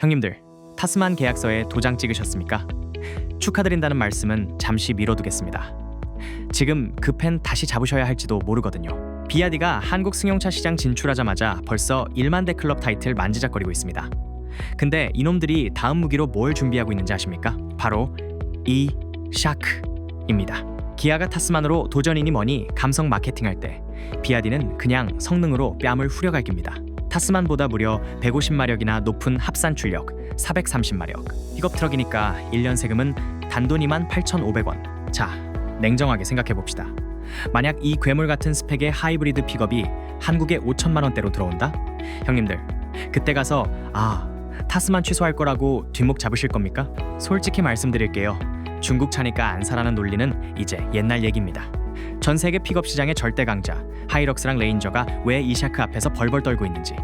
형님들, 타스만 계약서에 도장 찍으셨습니까? 축하드린다는 말씀은 잠시 미뤄두겠습니다. 지금 그 펜 다시 잡으셔야 할지도 모르거든요. 비아디가 한국 승용차 시장 진출하자마자 벌써 1만 대 클럽 타이틀 만지작거리고 있습니다. 근데 이놈들이 다음 무기로 뭘 준비하고 있는지 아십니까? 바로 이 샤크입니다. 기아가 타스만으로 도전이니 뭐니 감성 마케팅할 때 비아디는 그냥 성능으로 뺨을 후려갈 깁니다. 타스만보다 무려 150마력이나 높은 합산 출력 430마력. 픽업 트럭이니까 1년 세금은 단돈 28,500원. 자, 냉정하게 생각해봅시다. 만약 이 괴물 같은 스펙의 하이브리드 픽업이 한국에 5천만 원대로 들어온다? 형님들, 그때 가서 타스만 취소할 거라고 뒷목 잡으실 겁니까? 솔직히 말씀드릴게요. 중국 차니까 안 사라는 논리는 이제 옛날 얘기입니다. 전 세계 픽업 시장의 절대 강자 하이럭스랑 레인저가 왜 이 샤크 앞에서 벌벌 떨고 있는지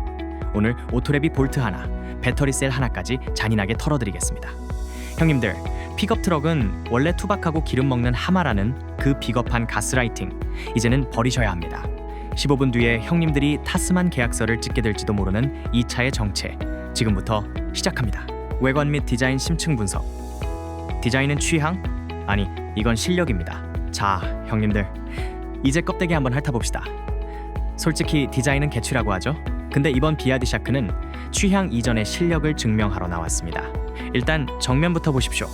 오늘 오토랩이 볼트 하나, 배터리 셀 하나까지 잔인하게 털어드리겠습니다. 형님들, 픽업 트럭은 원래 투박하고 기름 먹는 하마라는 그 비겁한 가스라이팅 이제는 버리셔야 합니다. 15분 뒤에 형님들이 타스만 계약서를 찍게 될지도 모르는 이 차의 정체 지금부터 시작합니다. 외관 및 디자인 심층 분석. 디자인은 취향? 아니, 이건 실력입니다. 자, 형님들, 이제 껍데기 한번 핥아봅시다. 솔직히 디자인은 개취라고 하죠. 근데 이번 비아디 샤크는 취향 이전의 실력을 증명하러 나왔습니다. 일단 정면부터 보십시오.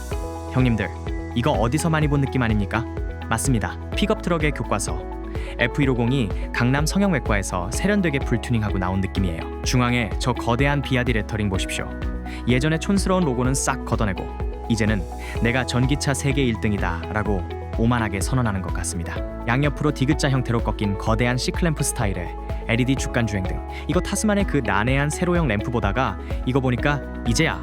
형님들, 이거 어디서 많이 본 느낌 아닙니까? 맞습니다. 픽업 트럭의 교과서 F150이 강남 성형외과에서 세련되게 풀튜닝하고 나온 느낌이에요. 중앙에 저 거대한 비아디 레터링 보십시오. 예전의 촌스러운 로고는 싹 걷어내고 이제는 내가 전기차 세계 1등이다 라고 오만하게 선언하는 것 같습니다. 양옆으로 디귿자 형태로 꺾인 거대한 C클램프 스타일의 LED 주간 주행 등 이거 타스만의 그 난해한 세로형 램프 보다가 이거 보니까 이제야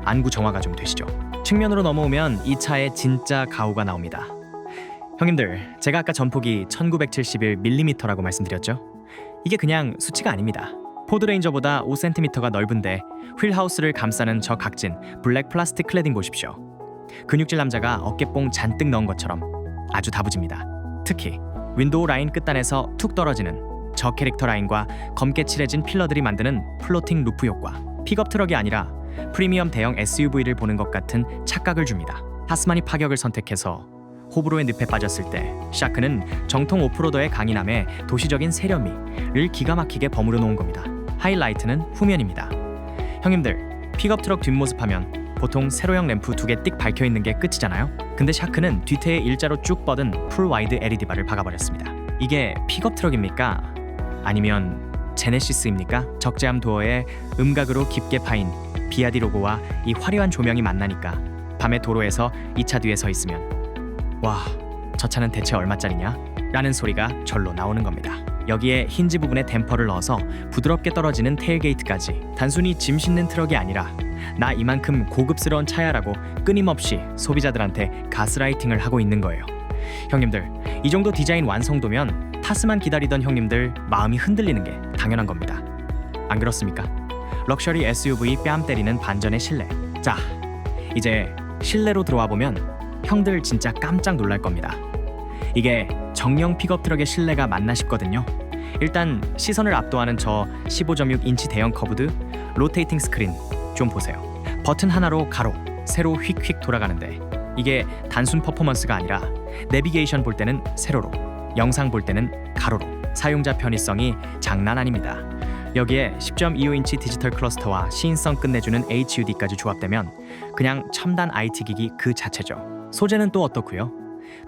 안구 정화가 좀 되시죠. 측면으로 넘어오면 이 차에 진짜 가오가 나옵니다. 형님들, 제가 아까 전폭이 1971mm라고 말씀드렸죠? 이게 그냥 수치가 아닙니다. 포드 레인저보다 5cm가 넓은데 휠하우스를 감싸는 저 각진 블랙 플라스틱 클래딩 보십시오. 근육질 남자가 어깨뽕 잔뜩 넣은 것처럼 아주 다부집니다. 특히 윈도우 라인 끝단에서 툭 떨어지는 저 캐릭터 라인과 검게 칠해진 필러들이 만드는 플로팅 루프 효과. 픽업 트럭이 아니라 프리미엄 대형 SUV를 보는 것 같은 착각을 줍니다. 타스만이 파격을 선택해서 호불호의 늪에 빠졌을 때 샤크는 정통 오프로더의 강인함에 도시적인 세련미를 기가 막히게 버무려 놓은 겁니다. 하이라이트는 후면입니다. 형님들, 픽업 트럭 뒷모습 하면 보통 세로형 램프 2개 띡 박혀있는 게 끝이잖아요? 근데 샤크는 뒤태에 일자로 쭉 뻗은 풀 와이드 LED바를 박아버렸습니다. 이게 픽업 트럭입니까? 아니면 제네시스입니까? 적재함 도어에 음각으로 깊게 파인 비아디 로고와 이 화려한 조명이 만나니까 밤에 도로에서 이 차 뒤에 서 있으면 와, 저 차는 대체 얼마짜리냐? 라는 소리가 절로 나오는 겁니다. 여기에 힌지 부분에 댐퍼를 넣어서 부드럽게 떨어지는 테일게이트까지 단순히 짐 싣는 트럭이 아니라 나 이만큼 고급스러운 차야라고 끊임없이 소비자들한테 가스라이팅을 하고 있는 거예요. 형님들, 이 정도 디자인 완성도면 타스만 기다리던 형님들 마음이 흔들리는 게 당연한 겁니다. 안 그렇습니까? 럭셔리 SUV 뺨 때리는 반전의 실내. 자, 이제 실내로 들어와 보면 형들 진짜 깜짝 놀랄 겁니다. 이게 정령 픽업 트럭의 실내가 맞나 싶거든요. 일단 시선을 압도하는 저 15.6인치 대형 커브드 로테이팅 스크린 좀 보세요. 버튼 하나로 가로, 세로 휙휙 돌아가는데 이게 단순 퍼포먼스가 아니라 내비게이션 볼 때는 세로로, 영상 볼 때는 가로로. 사용자 편의성이 장난 아닙니다. 여기에 10.25인치 디지털 클러스터와 시인성 끝내주는 HUD까지 조합되면 그냥 첨단 IT 기기 그 자체죠. 소재는 또 어떻고요?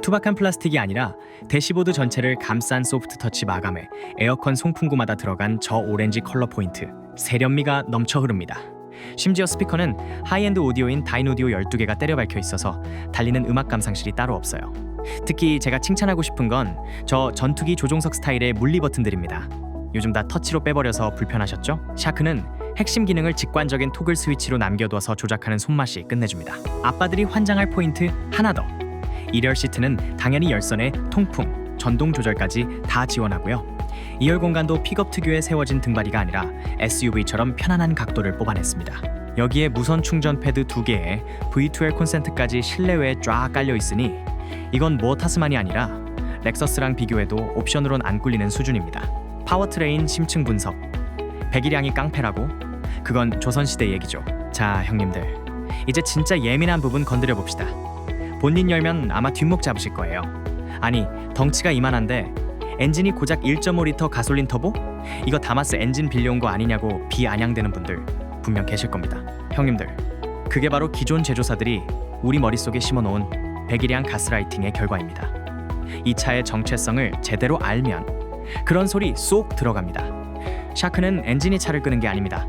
투박한 플라스틱이 아니라 대시보드 전체를 감싼 소프트 터치 마감에 에어컨 송풍구마다 들어간 저 오렌지 컬러 포인트, 세련미가 넘쳐 흐릅니다. 심지어 스피커는 하이엔드 오디오인 다이노디오 12개가 때려 박혀 있어서 달리는 음악 감상실이 따로 없어요. 특히 제가 칭찬하고 싶은 건 저 전투기 조종석 스타일의 물리 버튼들입니다. 요즘 다 터치로 빼버려서 불편하셨죠? 샤크는 핵심 기능을 직관적인 토글 스위치로 남겨둬서 조작하는 손맛이 끝내줍니다. 아빠들이 환장할 포인트 하나 더. 1열 시트는 당연히 열선에 통풍, 전동 조절까지 다 지원하고요. 2열 공간도 픽업 특유의 세워진 등받이가 아니라 SUV처럼 편안한 각도를 뽑아냈습니다. 여기에 무선 충전 패드 2개에 V2L 콘센트까지 실내외에 쫙 깔려있으니 이건 뭐 타스만이 아니라 렉서스랑 비교해도 옵션으론 안 꿀리는 수준입니다. 파워트레인 심층 분석. 배기량이 깡패라고? 그건 조선시대 얘기죠. 자, 형님들, 이제 진짜 예민한 부분 건드려 봅시다. 본인 열면 아마 뒷목 잡으실 거예요. 아니, 덩치가 이만한데 엔진이 고작 1.5리터 가솔린 터보? 이거 다마스 엔진 빌려온 거 아니냐고 비아냥대는 분들 분명 계실 겁니다. 형님들, 그게 바로 기존 제조사들이 우리 머릿속에 심어놓은 배기량 가스라이팅의 결과입니다. 이 차의 정체성을 제대로 알면 그런 소리 쏙 들어갑니다. 샤크는 엔진이 차를 끄는 게 아닙니다.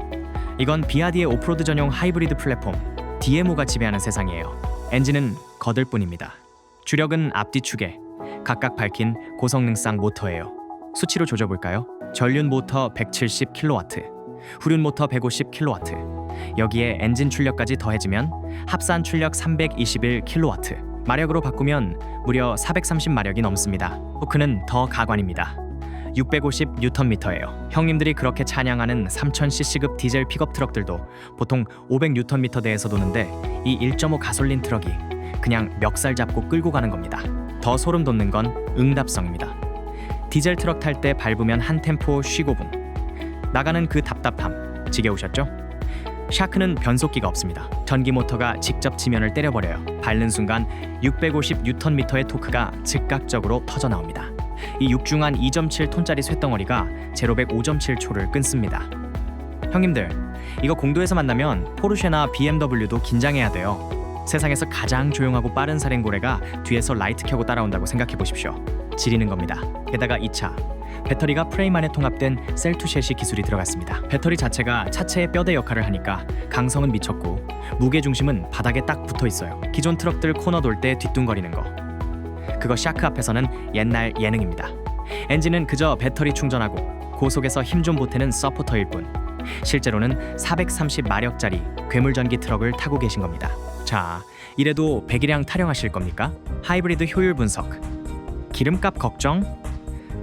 이건 비아디의 오프로드 전용 하이브리드 플랫폼 DMO가 지배하는 세상이에요. 엔진은 거들 뿐입니다. 주력은 앞뒤 축에 각각 밝힌 고성능상 모터예요. 수치로 조져볼까요? 전륜 모터 170kW, 후륜 모터 150kW, 여기에 엔진 출력까지 더해지면 합산 출력 321kW, 마력으로 바꾸면 무려 430마력이 넘습니다. 토크는 더 가관입니다. 650Nm예요. 형님들이 그렇게 찬양하는 3000cc급 디젤 픽업 트럭들도 보통 500Nm대에서 도는데 이 1.5 가솔린 트럭이 그냥 멱살 잡고 끌고 가는 겁니다. 더 소름 돋는 건 응답성입니다. 디젤 트럭 탈 때 밟으면 한 템포 쉬고 분 나가는 그 답답함 지겨우셨죠? 샤크는 변속기가 없습니다. 전기 모터가 직접 지면을 때려버려요. 밟는 순간 650Nm의 토크가 즉각적으로 터져 나옵니다. 이 육중한 2.7톤짜리 쇳덩어리가 제로백 5.7초를 끊습니다. 형님들, 이거 공도에서 만나면 포르쉐나 BMW도 긴장해야 돼요. 세상에서 가장 조용하고 빠른 살행고래가 뒤에서 라이트 켜고 따라온다고 생각해 보십시오. 지리는 겁니다. 게다가 이 차, 배터리가 프레임 안에 통합된 셀2셋이 기술이 들어갔습니다. 배터리 자체가 차체의 뼈대 역할을 하니까 강성은 미쳤고 무게 중심은 바닥에 딱 붙어 있어요. 기존 트럭들 코너 돌 때 뒤뚱거리는 거, 그거 샤크 앞에서는 옛날 예능입니다. 엔진은 그저 배터리 충전하고 고속에서 힘 좀 보태는 서포터일 뿐 실제로는 430마력짜리 괴물전기 트럭을 타고 계신 겁니다. 자, 이래도 배기량 타령하실 겁니까? 하이브리드 효율 분석, 기름값 걱정?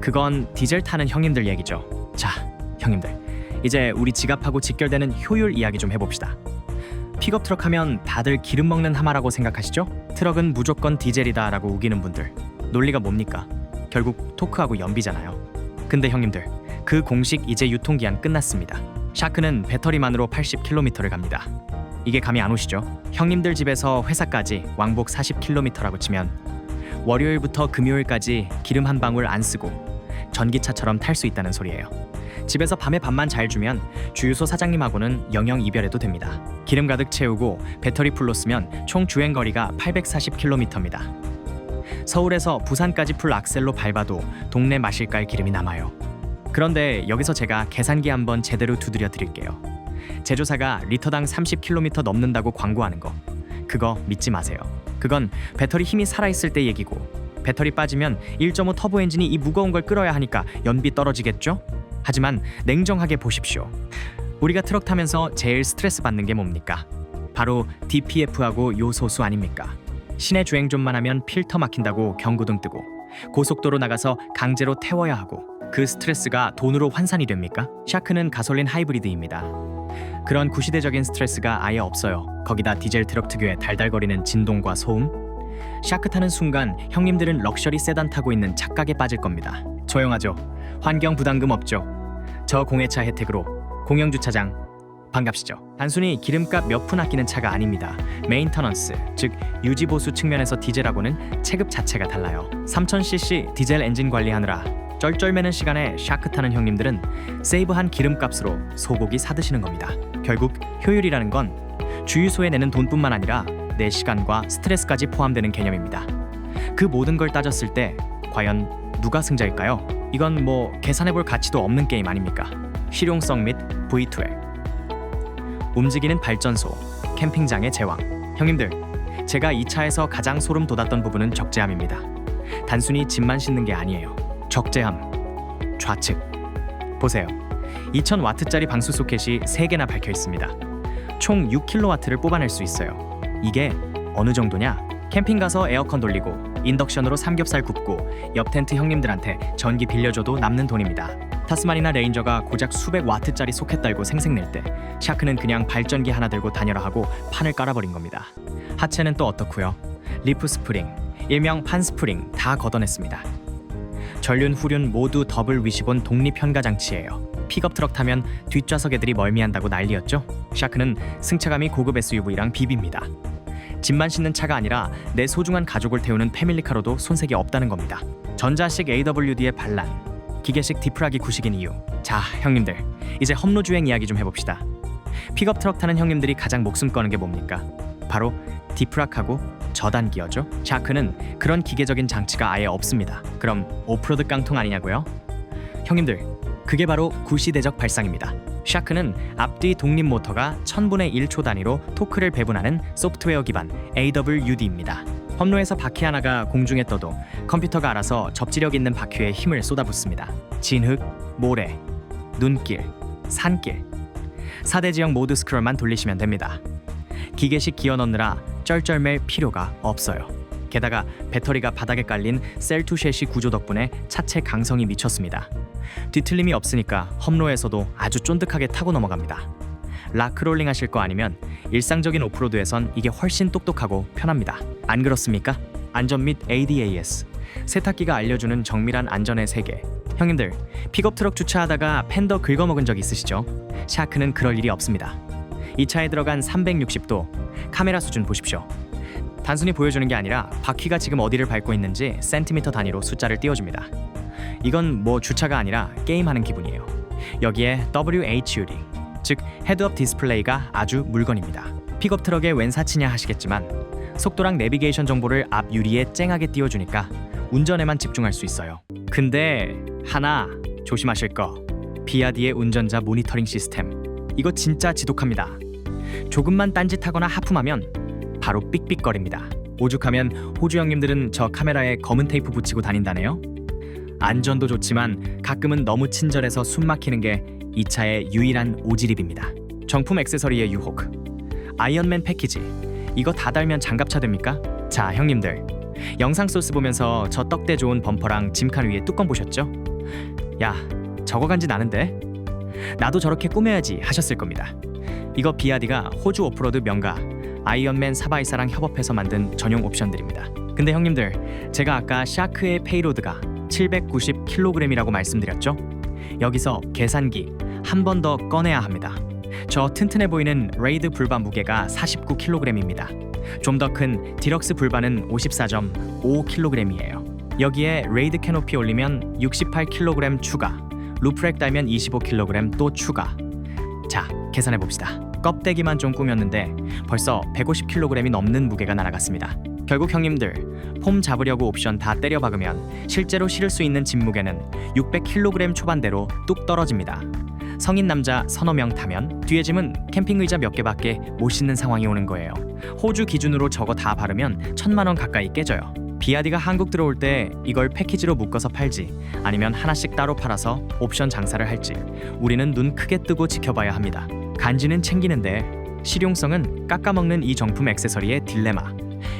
그건 디젤 타는 형님들 얘기죠. 자, 형님들, 이제 우리 지갑하고 직결되는 효율 이야기 좀 해봅시다. 픽업 트럭 하면 다들 기름 먹는 하마라고 생각하시죠? 트럭은 무조건 디젤이다 라고 우기는 분들, 논리가 뭡니까? 결국 토크하고 연비잖아요. 근데 형님들, 그 공식 이제 유통기한 끝났습니다. 샤크는 배터리만으로 80km를 갑니다. 이게 감이 안 오시죠? 형님들 집에서 회사까지 왕복 40km라고 치면 월요일부터 금요일까지 기름 한 방울 안 쓰고 전기차처럼 탈 수 있다는 소리예요. 집에서 밤에 밥만 잘 주면 주유소 사장님하고는 영영 이별해도 됩니다. 기름 가득 채우고 배터리 풀로 쓰면 총 주행거리가 840km입니다. 서울에서 부산까지 풀 악셀로 밟아도 동네 마실갈 기름이 남아요. 그런데 여기서 제가 계산기 한번 제대로 두드려 드릴게요. 제조사가 리터당 30km 넘는다고 광고하는 거, 그거 믿지 마세요. 그건 배터리 힘이 살아있을 때 얘기고, 배터리 빠지면 1.5 터보 엔진이 이 무거운 걸 끌어야 하니까 연비 떨어지겠죠? 하지만 냉정하게 보십시오. 우리가 트럭 타면서 제일 스트레스 받는 게 뭡니까? 바로 DPF하고 요소수 아닙니까? 시내 주행 좀만 하면 필터 막힌다고 경고등 뜨고 고속도로 나가서 강제로 태워야 하고, 그 스트레스가 돈으로 환산이 됩니까? 샤크는 가솔린 하이브리드입니다. 그런 구시대적인 스트레스가 아예 없어요. 거기다 디젤 트럭 특유의 달달거리는 진동과 소음? 샤크 타는 순간 형님들은 럭셔리 세단 타고 있는 착각에 빠질 겁니다. 조용하죠? 환경 부담금 없죠? 저 공해차 혜택으로 공영주차장 반갑시죠? 단순히 기름값 몇 푼 아끼는 차가 아닙니다. 메인터넌스, 즉 유지보수 측면에서 디젤하고는 체급 자체가 달라요. 3000cc 디젤 엔진 관리하느라 쩔쩔매는 시간에 샤크 타는 형님들은 세이브한 기름값으로 소고기 사드시는 겁니다. 결국 효율이라는 건 주유소에 내는 돈뿐만 아니라 내 시간과 스트레스까지 포함되는 개념입니다. 그 모든 걸 따졌을 때 과연 누가 승자일까요? 이건 뭐 계산해볼 가치도 없는 게임 아닙니까? 실용성 및 V2L, 움직이는 발전소, 캠핑장의 제왕. 형님들, 제가 이 차에서 가장 소름 돋았던 부분은 적재함입니다. 단순히 짐만 싣는 게 아니에요. 적재함, 좌측 보세요. 2000W짜리 방수 소켓이 3개나 박혀 있습니다. 총 6kW를 뽑아낼 수 있어요. 이게 어느 정도냐? 캠핑 가서 에어컨 돌리고 인덕션으로 삼겹살 굽고 옆 텐트 형님들한테 전기 빌려줘도 남는 돈입니다. 타스만이나 레인저가 고작 수백 와트짜리 소켓 달고 생색낼 때 샤크는 그냥 발전기 하나 들고 다녀라 하고 판을 깔아버린 겁니다. 하체는 또 어떻고요? 리프 스프링, 일명 판 스프링 다 걷어냈습니다. 전륜 후륜 모두 더블 위시본 독립 현가 장치예요. 픽업 트럭 타면 뒷좌석 애들이 멀미한다고 난리였죠. 샤크는 승차감이 고급 SUV랑 비비입니다. 짐만 싣는 차가 아니라 내 소중한 가족을 태우는 패밀리카로도 손색이 없다는 겁니다. 전자식 AWD의 반란, 기계식 디프라기 구식인 이유. 자, 형님들, 이제 험로 주행 이야기 좀 해봅시다. 픽업 트럭 타는 형님들이 가장 목숨 거는 게 뭡니까? 바로 디프락하고 저단 기어죠. 샤크는 그런 기계적인 장치가 아예 없습니다. 그럼 오프로드 깡통 아니냐고요? 형님들, 그게 바로 구시대적 발상입니다. 샤크는 앞뒤 독립 모터가 1000분의 1초 단위로 토크를 배분하는 소프트웨어 기반 AWD입니다. 험로에서 바퀴 하나가 공중에 떠도 컴퓨터가 알아서 접지력 있는 바퀴에 힘을 쏟아붓습니다. 진흙, 모래, 눈길, 산길 4대 지형 모드 스크롤만 돌리시면 됩니다. 기계식 기어 넣느라 쩔쩔맬 필요가 없어요. 게다가 배터리가 바닥에 깔린 셀2셰시 구조 덕분에 차체 강성이 미쳤습니다. 뒤틀림이 없으니까 험로에서도 아주 쫀득하게 타고 넘어갑니다. 락크롤링 하실 거 아니면 일상적인 오프로드에선 이게 훨씬 똑똑하고 편합니다. 안 그렇습니까? 안전 및 ADAS 세탁기가 알려주는 정밀한 안전의 세계. 형님들, 픽업 트럭 주차하다가 팬더 긁어먹은 적 있으시죠? 샤크는 그럴 일이 없습니다. 이 차에 들어간 360도 카메라 수준 보십시오. 단순히 보여주는 게 아니라 바퀴가 지금 어디를 밟고 있는지 센티미터 단위로 숫자를 띄워줍니다. 이건 뭐 주차가 아니라 게임하는 기분이에요. 여기에 WHUD, 즉 헤드업 디스플레이가 아주 물건입니다. 픽업 트럭에 웬 사치냐 하시겠지만 속도랑 내비게이션 정보를 앞 유리에 쨍하게 띄워주니까 운전에만 집중할 수 있어요. 근데 하나 조심하실 거, 비아디의 운전자 모니터링 시스템. 이거 진짜 지독합니다. 조금만 딴짓하거나 하품하면 바로 삑삑거립니다. 오죽하면 호주 형님들은 저 카메라에 검은 테이프 붙이고 다닌다네요. 안전도 좋지만 가끔은 너무 친절해서 숨 막히는 게 이 차의 유일한 오지립입니다. 정품 액세서리의 유혹, 아이언맨 패키지. 이거 다 달면 장갑차 됩니까? 자, 형님들, 영상 소스 보면서 저 떡대 좋은 범퍼랑 짐칸 위에 뚜껑 보셨죠? 야, 저거 간지 나는데? 나도 저렇게 꾸며야지 하셨을 겁니다. 이거 비아디가 호주 오프로드 명가 아이언맨 사바이사랑 협업해서 만든 전용 옵션들입니다. 근데 형님들, 제가 아까 샤크의 페이로드가 790kg이라고 말씀드렸죠? 여기서 계산기 한 번 더 꺼내야 합니다. 저 튼튼해 보이는 레이드 불바 무게가 49kg입니다. 좀 더 큰 디럭스 불바는 54.5kg이에요. 여기에 레이드 캐노피 올리면 68kg 추가, 루프렉 달면 25kg 또 추가. 자, 계산해 봅시다. 껍데기만 좀 꾸몄는데 벌써 150kg이 넘는 무게가 날아갔습니다. 결국 형님들, 폼 잡으려고 옵션 다 때려 박으면 실제로 실을 수 있는 짐 무게는 600kg 초반대로 뚝 떨어집니다. 성인 남자 서너 명 타면 뒤에 짐은 캠핑 의자 몇 개밖에 못 싣는 상황이 오는 거예요. 호주 기준으로 저거 다 바르면 1000만 원 가까이 깨져요. 비아디가 한국 들어올 때 이걸 패키지로 묶어서 팔지 아니면 하나씩 따로 팔아서 옵션 장사를 할지 우리는 눈 크게 뜨고 지켜봐야 합니다. 간지는 챙기는데 실용성은 깎아먹는 이 정품 액세서리의 딜레마.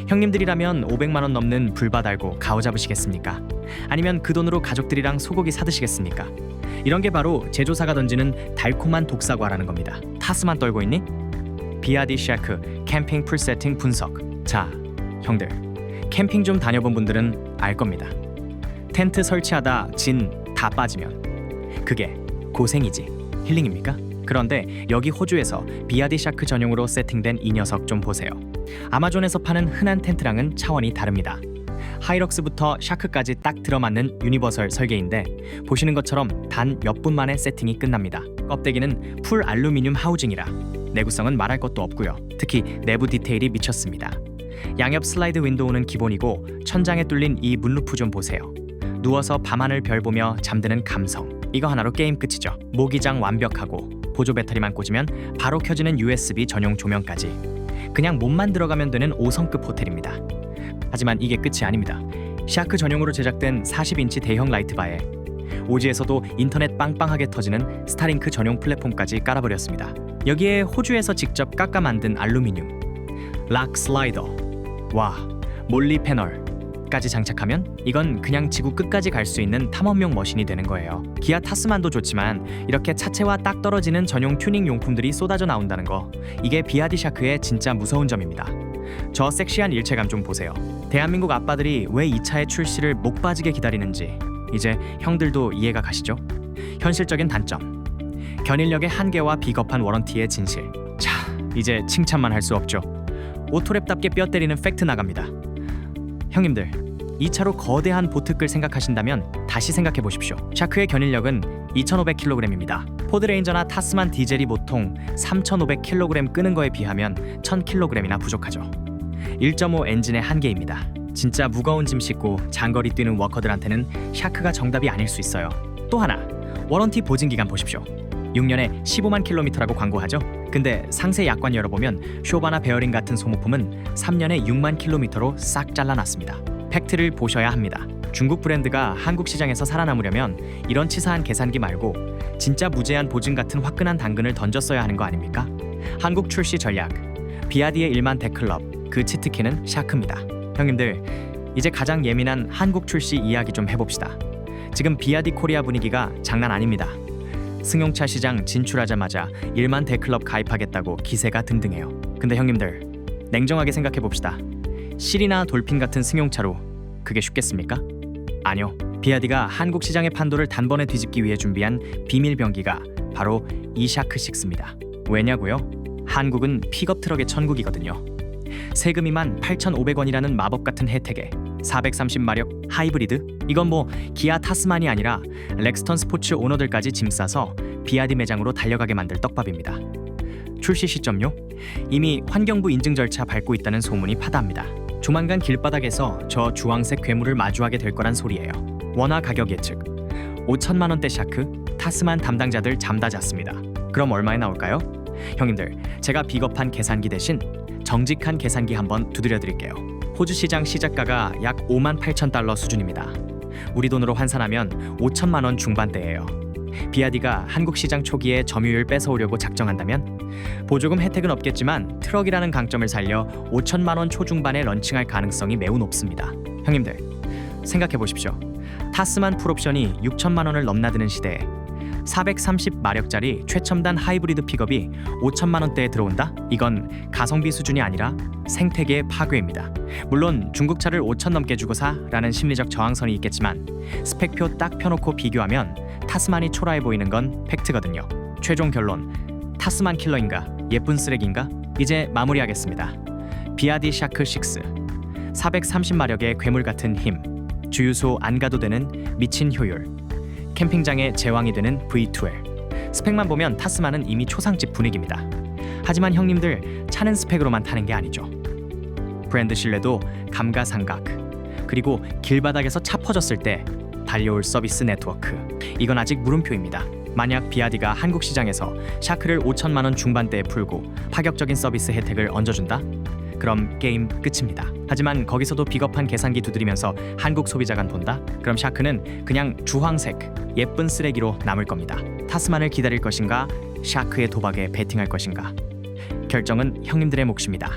형님들이라면 500만 원 넘는 불바 달고 가오 잡으시겠습니까? 아니면 그 돈으로 가족들이랑 소고기 사드시겠습니까? 이런 게 바로 제조사가 던지는 달콤한 독사과라는 겁니다. 타스만 떨고 있니? 비아디 샤크 캠핑 풀 세팅 분석. 자, 형들, 캠핑 좀 다녀본 분들은 알 겁니다. 텐트 설치하다 진 다 빠지면 그게 고생이지 힐링입니까? 그런데 여기 호주에서 비아디 샤크 전용으로 세팅된 이 녀석 좀 보세요. 아마존에서 파는 흔한 텐트랑은 차원이 다릅니다. 하이럭스부터 샤크까지 딱 들어맞는 유니버설 설계인데 보시는 것처럼 단 몇 분 만에 세팅이 끝납니다. 껍데기는 풀 알루미늄 하우징이라 내구성은 말할 것도 없고요. 특히 내부 디테일이 미쳤습니다. 양옆 슬라이드 윈도우는 기본이고 천장에 뚫린 이 문루프 좀 보세요. 누워서 밤하늘 별 보며 잠드는 감성. 이거 하나로 게임 끝이죠. 모기장 완벽하고 보조 배터리만 꽂으면 바로 켜지는 USB 전용 조명까지. 그냥 몸만 들어가면 되는 5성급 호텔입니다. 하지만 이게 끝이 아닙니다. 샤크 전용으로 제작된 40인치 대형 라이트바에 오지에서도 인터넷 빵빵하게 터지는 스타링크 전용 플랫폼까지 깔아버렸습니다. 여기에 호주에서 직접 깎아 만든 알루미늄, 락 슬라이더, 와, 몰리 패널까지 장착하면 이건 그냥 지구 끝까지 갈 수 있는 탐험용 머신이 되는 거예요. 기아 타스만도 좋지만 이렇게 차체와 딱 떨어지는 전용 튜닝 용품들이 쏟아져 나온다는 거, 이게 비아디 샤크의 진짜 무서운 점입니다. 저 섹시한 일체감 좀 보세요. 대한민국 아빠들이 왜 이 차의 출시를 목 빠지게 기다리는지 이제 형들도 이해가 가시죠? 현실적인 단점, 견인력의 한계와 비겁한 워런티의 진실. 자, 이제 칭찬만 할 수 없죠. 오토랩답게 뼈 때리는 팩트 나갑니다. 형님들, 이 차로 거대한 보트끌 생각하신다면 다시 생각해 보십시오. 샤크의 견인력은 2,500kg입니다. 포드레인저나 타스만 디젤이 보통 3,500kg 끄는 거에 비하면 1,000kg이나 부족하죠. 1.5 엔진의 한계입니다. 진짜 무거운 짐 싣고 장거리 뛰는 워커들한테는 샤크가 정답이 아닐 수 있어요. 또 하나, 워런티 보증 기간 보십시오. 6년에 15만 킬로미터라고 광고하죠. 근데 상세 약관 열어보면 쇼바나 베어링 같은 소모품은 3년에 6만 킬로미터로 싹 잘라놨습니다. 팩트를 보셔야 합니다. 중국 브랜드가 한국 시장에서 살아남으려면 이런 치사한 계산기 말고 진짜 무제한 보증 같은 화끈한 당근을 던졌어야 하는 거 아닙니까? 한국 출시 전략, 비아디의 1만 대클럽, 그 치트키는 샤크입니다. 형님들, 이제 가장 예민한 한국 출시 이야기 좀 해봅시다. 지금 비아디 코리아 분위기가 장난 아닙니다. 승용차 시장 진출하자마자 1만 대클럽 가입하겠다고 기세가 등등해요. 근데 형님들, 냉정하게 생각해봅시다. 실이나 돌핀 같은 승용차로 그게 쉽겠습니까? 아니요. 비아디가 한국 시장의 판도를 단번에 뒤집기 위해 준비한 비밀 병기가 바로 이 샤크6입니다. 왜냐고요? 한국은 픽업 트럭의 천국이거든요. 세금이만 8,500원이라는 마법 같은 혜택에 430마력 하이브리드? 이건 뭐 기아 타스만이 아니라 렉스턴 스포츠 오너들까지 짐 싸서 비아디 매장으로 달려가게 만들 떡밥입니다. 출시 시점요? 이미 환경부 인증 절차 밟고 있다는 소문이 파다합니다. 조만간 길바닥에서 저 주황색 괴물을 마주하게 될 거란 소리예요. 원화 가격 예측 5천만 원대 샤크, 타스만 담당자들 잠 다 잤습니다. 그럼 얼마에 나올까요? 형님들, 제가 비겁한 계산기 대신 정직한 계산기 한번 두드려 드릴게요. 호주 시장 시작가가 약 5만 8천 달러 수준입니다. 우리 돈으로 환산하면 5천만 원 중반대예요. 비아디가 한국 시장 초기에 점유율 뺏어오려고 작정한다면 보조금 혜택은 없겠지만 트럭이라는 강점을 살려 5천만 원 초중반에 런칭할 가능성이 매우 높습니다. 형님들, 생각해 보십시오. 타스만 풀옵션이 6천만 원을 넘나드는 시대에 430마력짜리 최첨단 하이브리드 픽업이 5천만 원대에 들어온다? 이건 가성비 수준이 아니라 생태계의 파괴입니다. 물론 중국차를 5천 넘게 주고 사라는 심리적 저항선이 있겠지만 스펙표 딱 펴놓고 비교하면 타스만이 초라해 보이는 건 팩트거든요. 최종 결론, 타스만 킬러인가 예쁜 쓰레기인가? 이제 마무리하겠습니다. 비아디 샤크6 430마력의 괴물 같은 힘, 주유소 안 가도 되는 미친 효율, 캠핑장의 제왕이 되는 V12. 스펙만 보면 타스만은 이미 초상집 분위기입니다. 하지만 형님들, 차는 스펙으로만 타는 게 아니죠. 브랜드 신뢰도 감가상각, 그리고 길바닥에서 차 퍼졌을 때 달려올 서비스 네트워크, 이건 아직 물음표입니다. 만약 비아디가 한국 시장에서 샤크를 5천만 원 중반대에 풀고 파격적인 서비스 혜택을 얹어준다? 그럼 게임 끝입니다. 하지만 거기서도 비겁한 계산기 두드리면서 한국 소비자가 본다? 그럼 샤크는 그냥 주황색 예쁜 쓰레기로 남을 겁니다. 타스만을 기다릴 것인가? 샤크의 도박에 베팅할 것인가? 결정은 형님들의 몫입니다.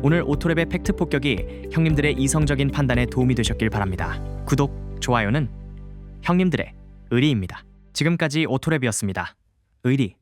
오늘 오토랩의 팩트 폭격이 형님들의 이성적인 판단에 도움이 되셨길 바랍니다. 구독, 좋아요는 형님들의 의리입니다. 지금까지 오토랩이었습니다. 의리.